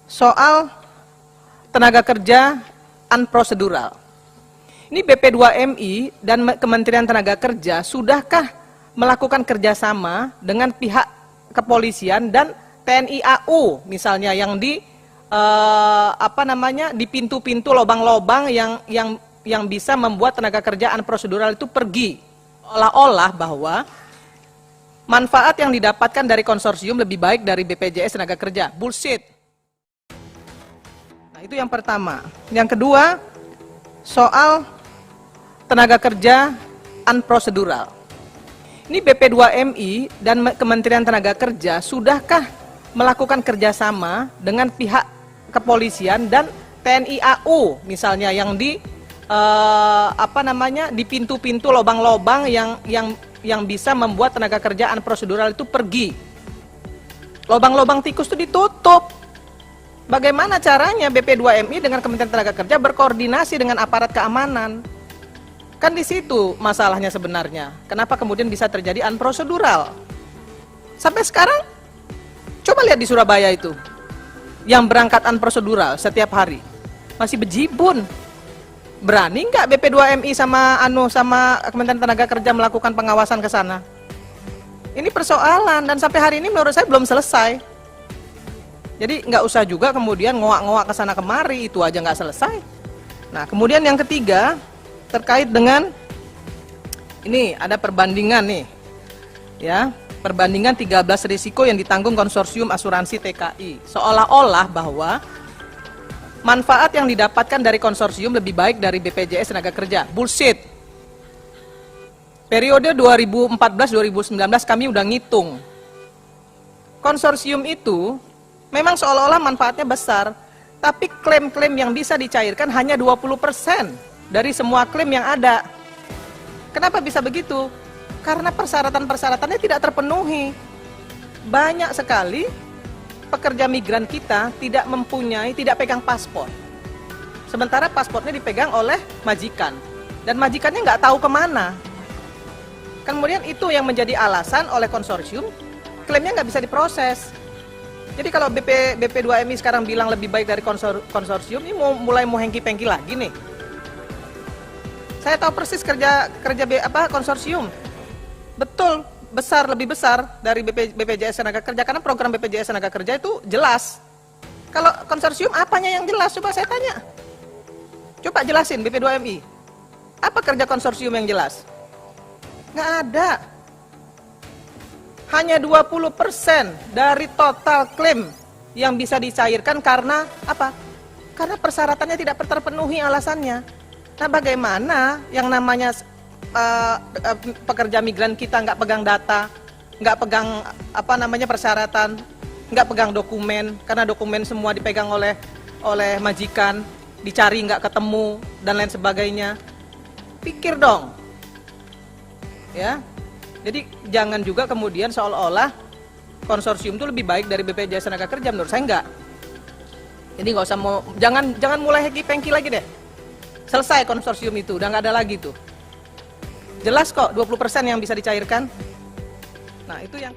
soal tenaga kerja unprocedural. Ini BP2MI dan Kementerian Tenaga Kerja sudahkah melakukan kerjasama dengan pihak kepolisian dan TNI AU misalnya yang di di pintu-pintu lobang-lobang yang bisa membuat tenaga kerja unprocedural itu pergi, olah-olah bahwa manfaat yang didapatkan dari konsorsium lebih baik dari BPJS Tenaga Kerja. Bullshit. Nah, itu yang pertama. Yang kedua, soal tenaga kerja unprocedural. Ini BP2MI dan Kementerian Tenaga Kerja sudahkah melakukan kerjasama dengan pihak kepolisian dan TNI AU misalnya yang di di pintu-pintu lobang-lobang yang bisa membuat tenaga kerja unprocedural itu pergi. Lobang-lobang tikus itu ditutup. Bagaimana caranya BP2MI dengan Kementerian Tenaga Kerja berkoordinasi dengan aparat keamanan? Kan di situ masalahnya sebenarnya. Kenapa kemudian bisa terjadi unprocedural? Sampai sekarang, coba lihat di Surabaya itu, yang berangkat unprocedural setiap hari masih bejibun. Berani nggak BP2MI sama Kementerian Tenaga Kerja melakukan pengawasan ke sana? Ini persoalan dan sampai hari ini menurut saya belum selesai. Jadi nggak usah juga kemudian ngoak-ngoak ke sana kemari, itu aja nggak selesai. Nah, kemudian yang ketiga terkait dengan ini ada perbandingan nih, ya, perbandingan 13 risiko yang ditanggung konsorsium asuransi TKI, seolah-olah bahwa manfaat yang didapatkan dari konsorsium lebih baik dari BPJS Tenaga Kerja. Bullshit. Periode 2014-2019 kami udah ngitung. Konsorsium itu memang seolah-olah manfaatnya besar, tapi klaim-klaim yang bisa dicairkan hanya 20% dari semua klaim yang ada. Kenapa bisa begitu? Karena persyaratan-persyaratannya tidak terpenuhi. Banyak sekali pekerja migran kita tidak pegang paspor. Sementara paspornya dipegang oleh majikan. Dan majikannya nggak tahu kemana. Kemudian itu yang menjadi alasan oleh konsorsium, klaimnya nggak bisa diproses. Jadi kalau BP2MI sekarang bilang lebih baik dari konsorsium, ini mulai hengki-pengki lagi nih. Saya tahu persis kerja konsorsium. Betul, lebih besar dari BPJS Tenaga Kerja, karena program BPJS Tenaga Kerja itu jelas. Kalau konsorsium apanya yang jelas? Coba saya tanya. Coba jelasin BP2MI. Apa kerja konsorsium yang jelas? Nggak ada. Hanya 20% dari total klaim yang bisa dicairkan karena apa? Karena persyaratannya tidak terpenuhi alasannya. Nah, bagaimana yang namanya pekerja migran kita nggak pegang data, nggak pegang persyaratan, nggak pegang dokumen, karena dokumen semua dipegang oleh majikan, dicari nggak ketemu dan lain sebagainya. Pikir dong, ya. Jadi jangan juga kemudian seolah-olah konsorsium itu lebih baik dari BPJS Tenaga Kerja, menurut saya enggak. Jadi nggak usah jangan mulai hengki-pengki lagi deh. Selesai konsorsium itu, udah nggak ada lagi tuh. Jelas kok 20% yang bisa dicairkan. Nah, itu yang